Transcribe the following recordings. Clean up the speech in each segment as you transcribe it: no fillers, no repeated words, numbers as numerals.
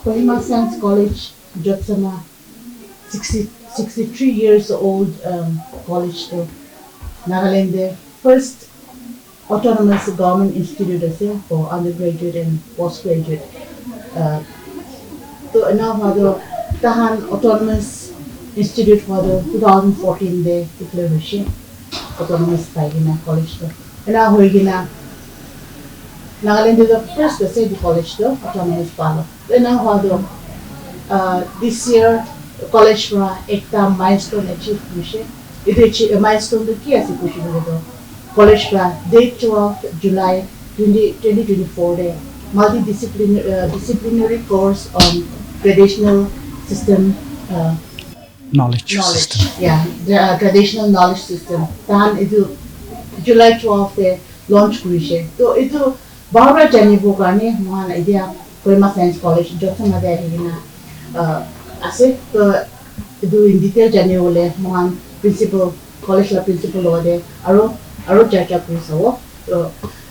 Kohima Science College, Jotsoma, 63 years old college to Nagaland, the first autonomous government institute for undergraduate and postgraduate. Uh, to now for the Tahan Autonomous Institute for the 2014 declaration autonomous college to. And now we're Nagaland is the first to say the college to autonomous palo. Then now for the this year college from ekta milestone achieve kushe. It milestone the key as kushe the college from date 12 July 2024 day multidisciplinary course on traditional system Knowledge system. Yeah, the traditional knowledge system. Tahan itu July 12 day launch kushe. So itu Barbara Janibo Gani, one idea, Kohima Science College, Jotsoma there ase do in detail Janiole, one principal, college la principal over there, Aro Jaja Priso. So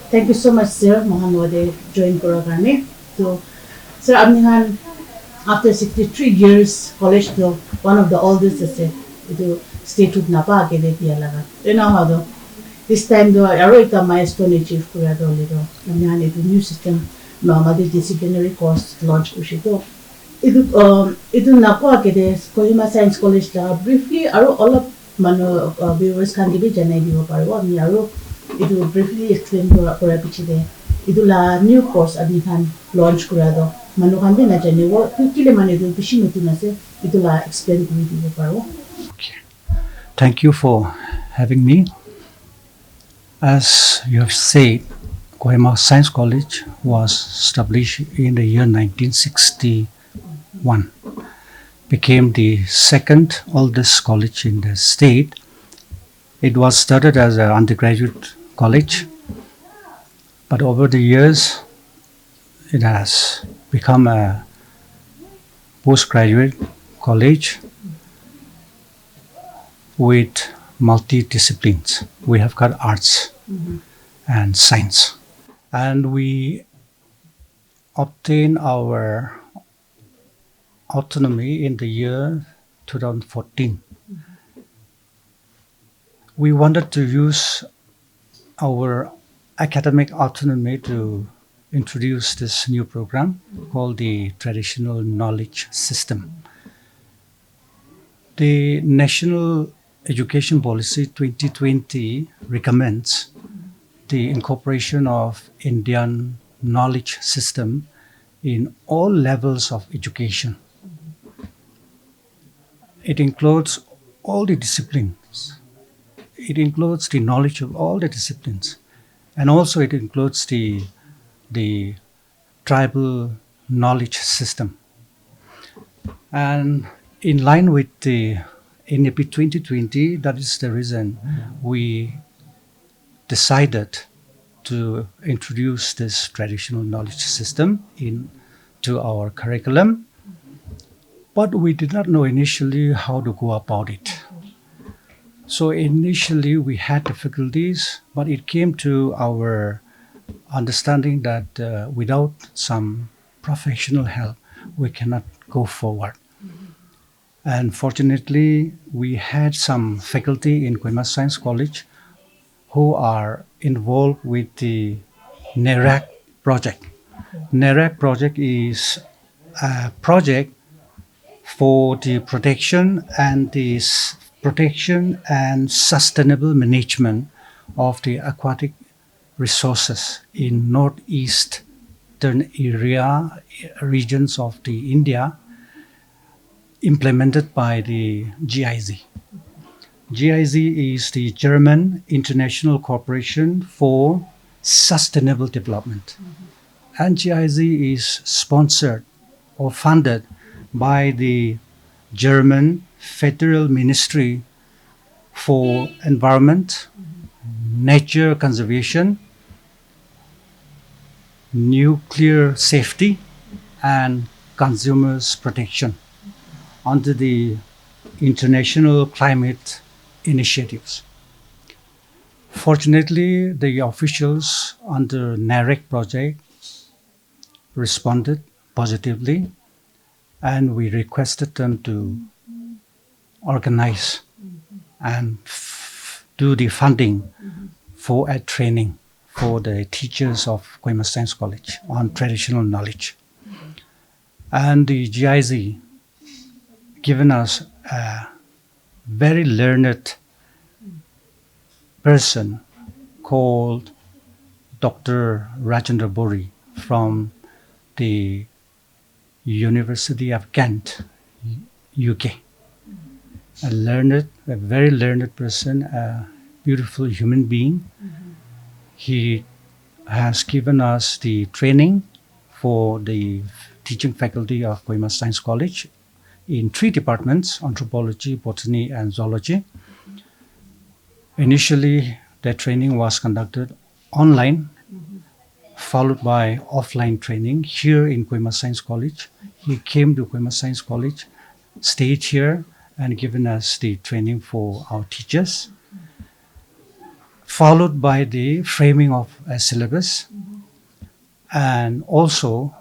thank you so much, sir, Mohan Wade join Kuragani. So sir Amnihan after 63 years college to one of the oldest statehood na pa ke de laga. Then how this time the Aroita milestone achieve kurado lito. Namyan ito new system multidisciplinary course launch kushito. Ito na po akede Kohima Science College la briefly all of mano viewers can give janay diwa parwa mi ito briefly explain kura pichide. Ito la new course adihan launch kurado. Mano kan din na janay wo kile man ito pishimutu na se ito la explain kuri diwa parwa. Okay. Thank you for having me. As you have said, Kohima Science College was established in the year 1961, became the second oldest college in the state. It was started as an undergraduate college, but over the years, it has become a postgraduate college with multi-disciplines. We have got arts and science. And we obtained our autonomy in the year 2014. We wanted to use our academic autonomy to introduce this new program called the Traditional Knowledge System. The National Education Policy 2020 recommends the incorporation of Indian knowledge system in all levels of education. It includes all the disciplines. It includes the knowledge of all the disciplines. And also it includes the tribal knowledge system. And in line with the NAP 2020, that is the reason we decided to introduce this traditional knowledge system into our curriculum. But we did not know initially how to go about it. So initially we had difficulties, but it came to our understanding that without some professional help, we cannot go forward. And fortunately, we had some faculty in Kohima Science College who are involved with the NERAC project. NERAC project is a project for the protection and sustainable management of the aquatic resources in northeastern regions of the India, implemented by the GIZ. GIZ is the German International Corporation for Sustainable Development. And GIZ is sponsored or funded by the German Federal Ministry for Environment, Nature Conservation, Nuclear Safety, and Consumers Protection under the International Climate Initiatives. Fortunately, the officials under NERAC project responded positively and we requested them to organize and do the funding for a training for the teachers of Kohima Science College on traditional knowledge. And the GIZ given us a very learned person called Dr. Rajendra Bori from the University of Kent, UK. A very learned person, a beautiful human being. He has given us the training for the teaching faculty of Kohima Science College in 3 departments: anthropology, botany, and zoology. Initially, the training was conducted online, followed by offline training here in Kohima Science College. He came to Kohima Science College, stayed here, and given us the training for our teachers, followed by the framing of a syllabus, and also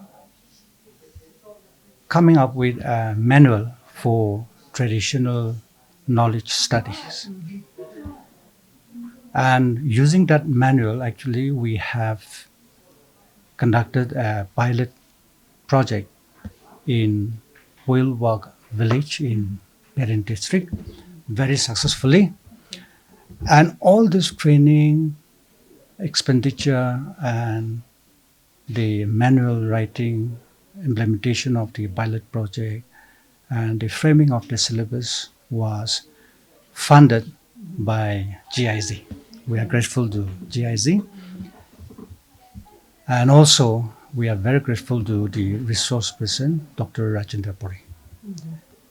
coming up with a manual for traditional knowledge studies. And using that manual, actually, we have conducted a pilot project in Wheelwalk village in Perin district very successfully. And all this training, expenditure, and the manual writing, implementation of the pilot project, and the framing of the syllabus was funded by GIZ. We are grateful to GIZ. And also, we are very grateful to the resource person, Dr. Rajendra Bori.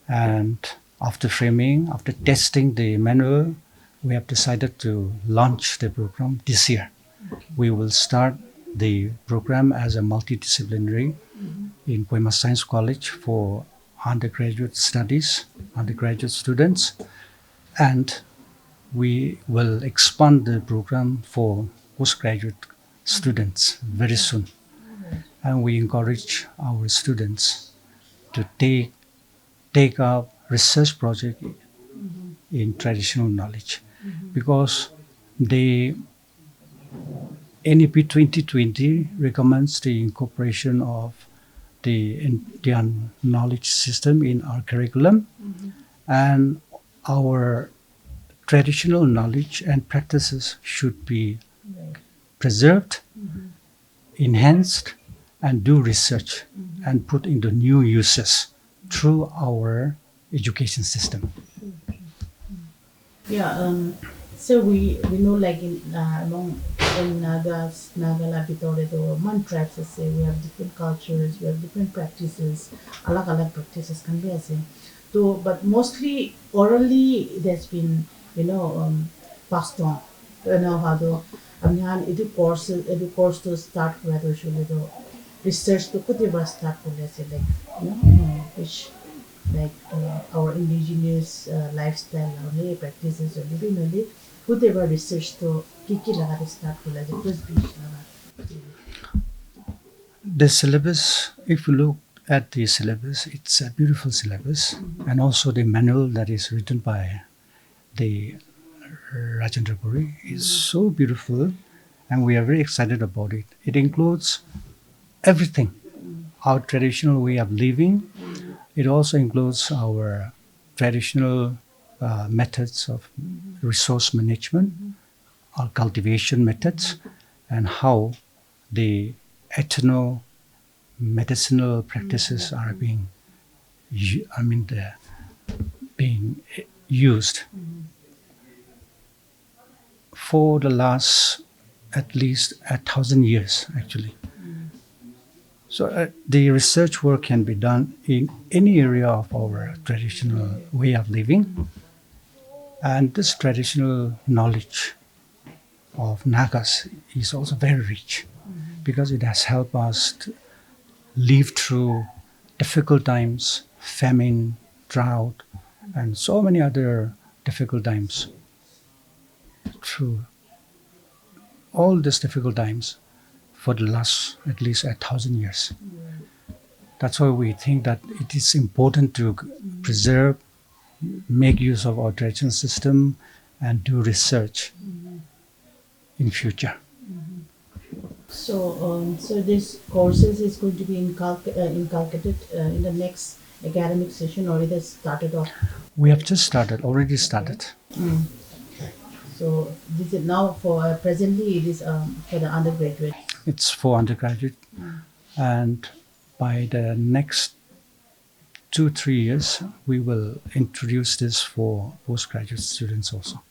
And after framing, after testing the manual, we have decided to launch the program this year. We will start the program as a multidisciplinary in Kohima Science College for undergraduate studies, undergraduate students, and we will expand the program for postgraduate students very soon. And we encourage our students to take up research project in traditional knowledge, because the NEP 2020 recommends the incorporation of the Indian knowledge system in our curriculum, and our traditional knowledge and practices should be preserved, enhanced, and do research and put into new uses through our education system. So we know, like in Nagas, Nagaland, Bitoredo, Man tribes, say we have different cultures, we have different practices, alag practices can be as so, but mostly orally there's been passed on. How to course to start graduation research to put the start which our indigenous lifestyle or practices or living whatever research to kiki laga start the first beach The syllabus, if you look at the syllabus, it's a beautiful syllabus, and also the manual that is written by the Rajendra Bori is so beautiful, and we are very excited about it. It includes everything, our traditional way of living. It also includes our traditional methods of resource management, our cultivation methods, and how the ethno-medicinal practices are being used for the last at least 1,000 years, actually. So the research work can be done in any area of our traditional way of living. And this traditional knowledge of Nagas is also very rich, because it has helped us to live through difficult times, famine, drought, and so many other difficult times. Through all these difficult times for the last at least 1,000 years. That's why we think that it is important to preserve, make use of our traditional system, and do research in future. So this courses is going to be inculcated in the next academic session, or it has started off? We have just already started. So this is now for presently it is for the undergraduate. It's for undergraduate, and by the next 2-3 years, we will introduce this for postgraduate students also.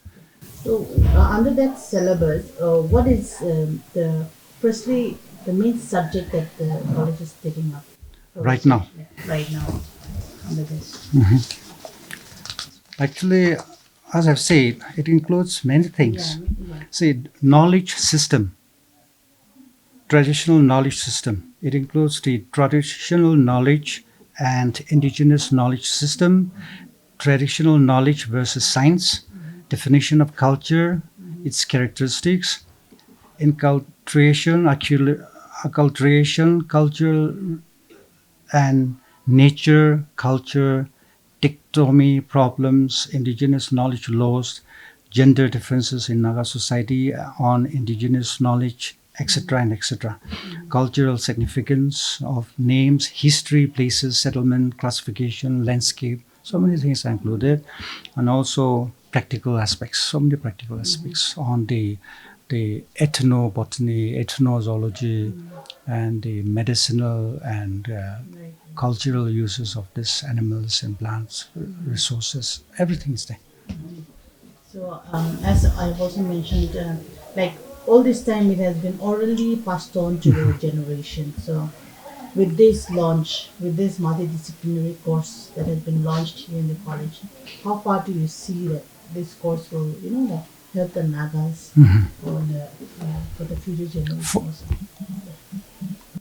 So under that syllabus, what is firstly the main subject that the college is taking up? Right now? Right now, under this. Actually, as I've said, it includes many things. Yeah. See, knowledge system, traditional knowledge system. It includes the traditional knowledge and indigenous knowledge system, traditional knowledge versus science, definition of culture, its characteristics, acculturation, culture and nature, culture, dichotomy problems, indigenous knowledge laws, gender differences in Naga society on indigenous knowledge, etc. and etc. Cultural significance of names, history, places, settlement, classification, landscape. So many things are included, and also practical aspects. So many practical aspects on the ethnobotany, ethnozoology, and the medicinal and cultural uses of these animals and plants, resources. Everything is there. So as I've also mentioned, like all this time it has been orally passed on to the generation. So with this launch, with this multidisciplinary course that has been launched here in the college, how far do you see that this course will, help the Nagas for the future generation also?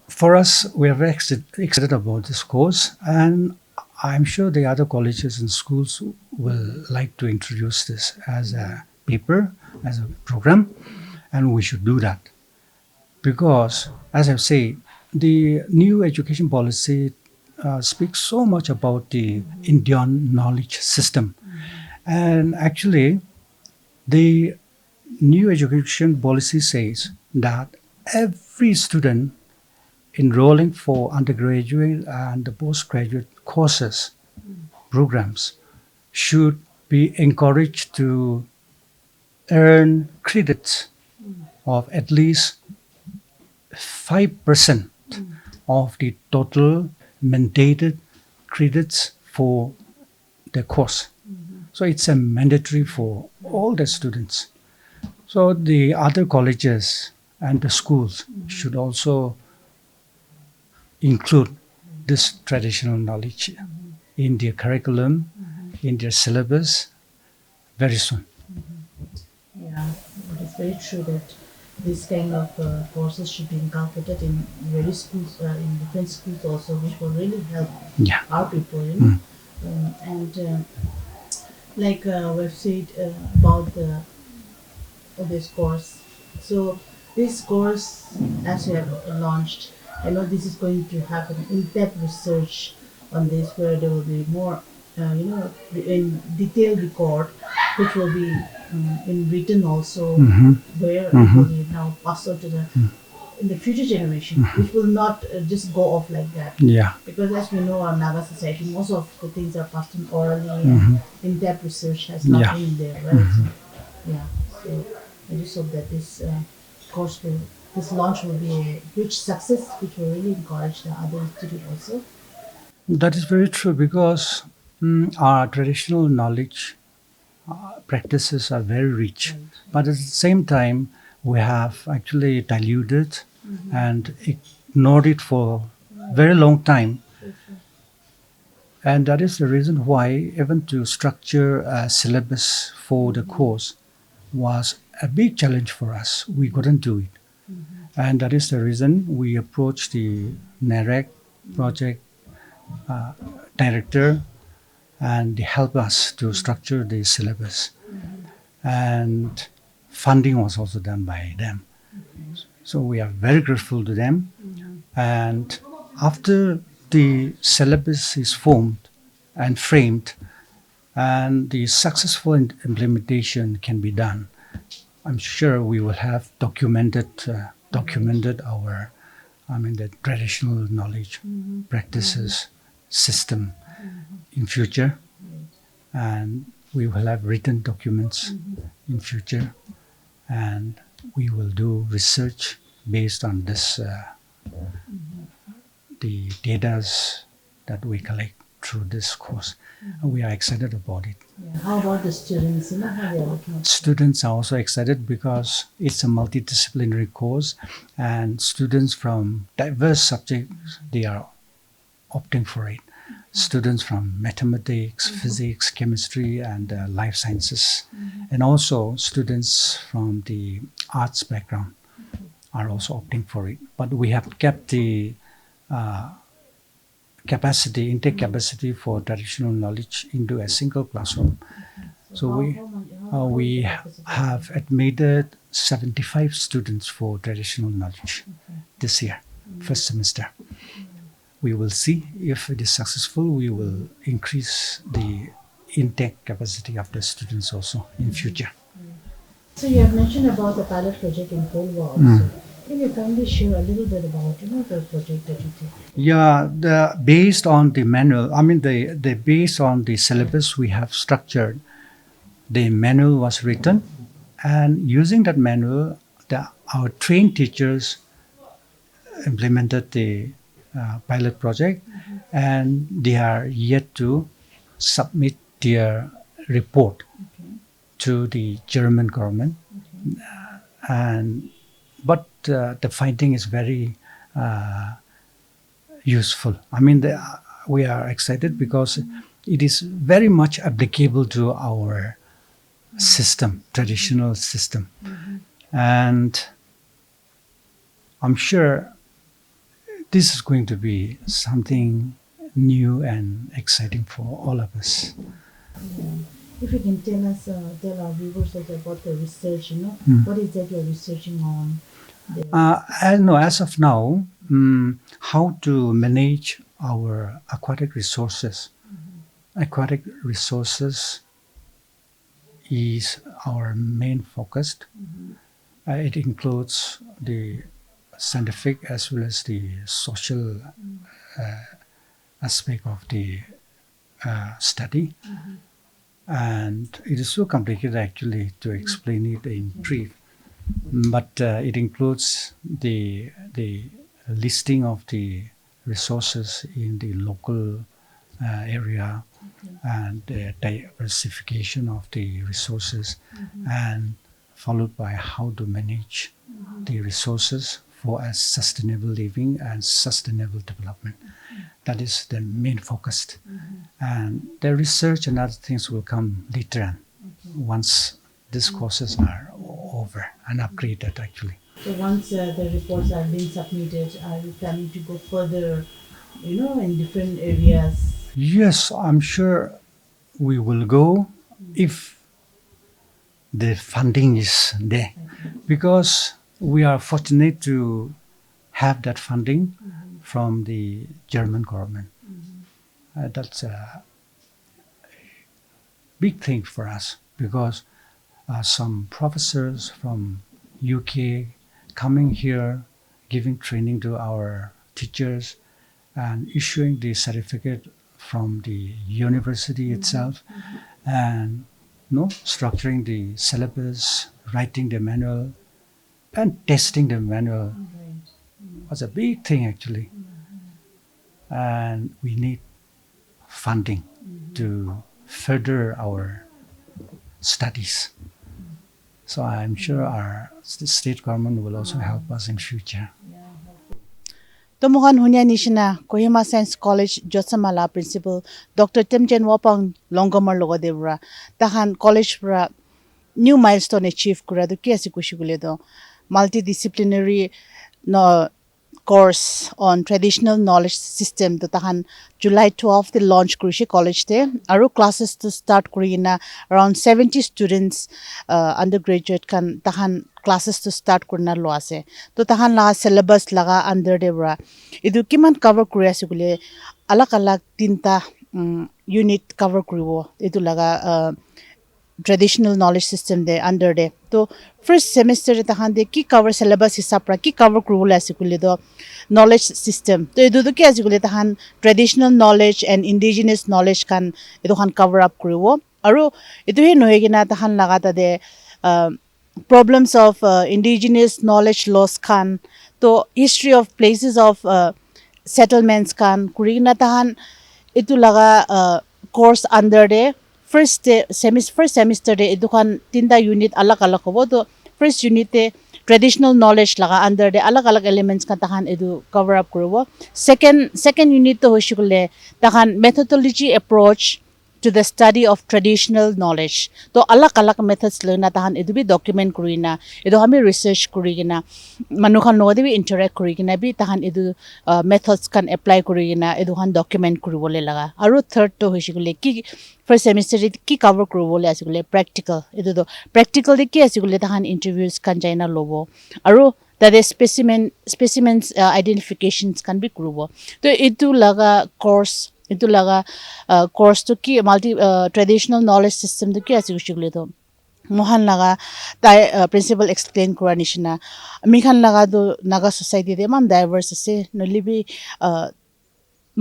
For us, we are very excited about this course, and I'm sure the other colleges and schools will like to introduce this as a paper, as a program, and we should do that. Because, as I've said, the new education policy speaks so much about the Indian knowledge system. And actually, the new education policy says that every student enrolling for undergraduate and the postgraduate courses, programs, should be encouraged to earn credits of at least 5% of the total mandated credits for the course. So it's a mandatory for all the students. So the other colleges and the schools should also include this traditional knowledge in their curriculum, in their syllabus very soon. Yeah, it is very true that this kind of courses should be inculcated in various schools, in different schools also, which will really help our people, and like we've said about this course. So this course, as you have launched, I know this is going to have an in-depth research on this, where there will be more, in detailed record, which will be in written also, where it will be now passed on to the in the future generation, which will not just go off like that. Yeah. Because as we know, our Naga society, most of the things are passed on orally, and in-depth research has not been there, right? So I just hope that this this launch will be a huge success, which will really encourage the other institute also. That is very true, because our traditional knowledge practices are very rich, but at the same time we have actually diluted and ignored it for a very long time. And that is the reason why even to structure a syllabus for the course was a big challenge for us. We couldn't do it. And that is the reason we approached the NAREC project director, and they helped us to structure the syllabus. And funding was also done by them. So we are very grateful to them. And after the syllabus is formed and framed, and the successful implementation can be done, I'm sure we will have documented our, the traditional knowledge practices system in future, and we will have written documents in future, and we will do research based on this, the datas that we collect through this course. And we are excited about it. Yeah. How about the students? How they are looking at Students are also excited because it's a multidisciplinary course, and students from diverse subjects, they are opting for it. Students from mathematics, physics, chemistry, and life sciences, and also students from the arts background are also opting for it. But we have kept the intake capacity for traditional knowledge into a single classroom. So we have admitted 75 students for traditional knowledge this year, first semester. We will see if it is successful. We will increase the intake capacity of the students also in future. So you have mentioned about the pilot project in Kohima also. Can you kindly share a little bit about the project that you did? Yeah, based on the manual, based on the syllabus we have structured, the manual was written, and using that manual, our trained teachers implemented the pilot project, and they are yet to submit their report to the German government. But the finding is very useful. We are excited because it is very much applicable to our system, traditional system. And I'm sure this is going to be something new and exciting for all of us. If you can tell our viewers about the research, what is that you're researching on? As of now, how to manage our aquatic resources. Aquatic resources is our main focus. It includes the scientific as well as the social aspect of the study. And it is so complicated actually to explain it in brief. But it includes the listing of the resources in the local area, and the diversification of the resources, and followed by how to manage the resources for a sustainable living and sustainable development. That is the main focus. And the research and other things will come later on, once these courses are over and upgraded actually. So once the reports are being submitted, are you planning to go further, in different areas? Yes, I'm sure we will go if the funding is there, because we are fortunate to have that funding from the German government. That's a big thing for us, because some professors from UK coming here, giving training to our teachers, and issuing the certificate from the university itself, and structuring the syllabus, writing the manual, and testing the manual was a big thing actually. And we need funding to further our studies. So I'm sure our state government will also help us in future. Tomohan hunya nishina Kohima Science College Jotsoma la principal Dr. Temjenwabang Longkumer logodebra tahan college pra new milestone achieve kura do kiasi kushigule do multidisciplinary course on traditional knowledge system to tahan July 12 the launch kurishi college te aru classes to start kurina around 70 students undergraduate kan tahan classes to start kurna lo ase to tahan la syllabus laga under de bra edu kiman cover kuri ase gule alak alak tinta unit cover kuribo edu laga traditional knowledge system de under de to first semester de tahan de ki cover syllabus hisab ra ki cover kurula ase gule do knowledge system to edu ki ase gule tahan traditional knowledge and indigenous knowledge kan edu kan cover up kuribo aru edu he nohe gina tahan laga ta de problems of indigenous knowledge loss kan to history of places of settlements kan kurina tahan etu laga course under de first semester de edu kan tinda unit alak alak hobo to first unit de traditional knowledge laga under de alak alak elements kan tahan edu cover up kuribo second unit to hoshikule tahan methodology approach to the study of traditional knowledge to alak alak methods learna tahan edu bi document kurina edu hami research kurigina manukhan no de bi interact kurigina bi tahan edu methods kan apply kurigina edu han document kuribole laga aru third to hoishigule ki first semester ki cover kuribole asigule practical edu do practical de ki asigule tahan interviews kan jaina lobo aru that is specimens identifications kan bi kurubo to edu laga course itu laga course to ki multi traditional knowledge system to ki ase ushigule to mohan laga tai principal explain kura nishina mi khan laga do naga society de man diverse ase no libi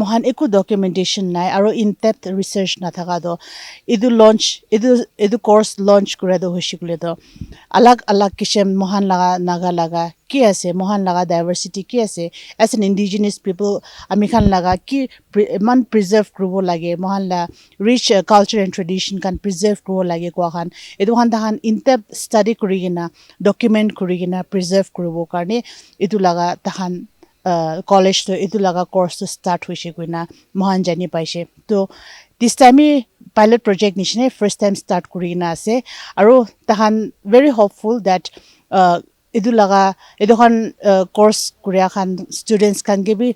mohan eku documentation nai aro in depth research na thaga do edu course launch kura do hoshigule to alag alag kisem mohan laga naga laga ki ase mohan laga diversity ki ase as an indigenous people ami khan laga ki man preserve kubo lage mohan la rich culture and tradition kan preserve kubo lage ko khan edu khan tahan in depth study kurigina document kurigina preserve kubo karne edu laga tahan college to edu laga course to start hoise kuina mohan jani paise to this time pilot project nishine first time start kurina ase aro tahan very hopeful that edu khan course kuria khan students kan ge bi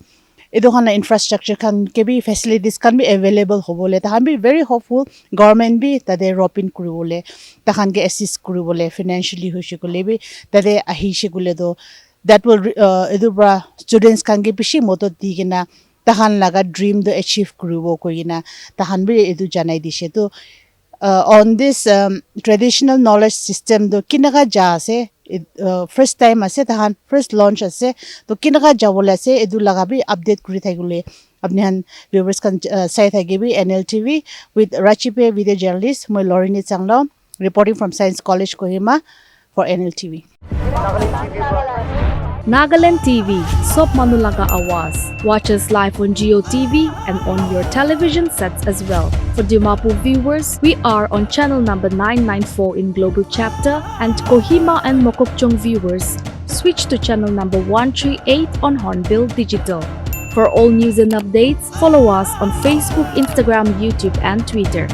edu khan infrastructure kan ke bi facilities kan bi available hobole tahan bi very hopeful government bi tade ropin kuribole tahan ge assist kuribole financially hoise kole bi tade ahishe gule do that will edu bra students kan ge bishi moto digina tahan laga dream to achieve kuribo koina tahan bi edu janai dise to on this traditional knowledge system do kinaga ja ase first time ase tahan first launch ase to kinaga jawole ase edu laga bi update kuri thagule apni han viewers kan sai thagi bi NLTV with Rachipe video journalist moi Lorini Changlo reporting from Science College Kohima for NLTV Nagaland TV, Sop Manulaga Awas. Watch us live on Geo TV and on your television sets as well. For Dimapu viewers, we are on channel number 994 in Global Chapter, and Kohima and Mokokchung viewers, switch to channel number 138 on Hornbill Digital. For all news and updates, follow us on Facebook, Instagram, YouTube and Twitter.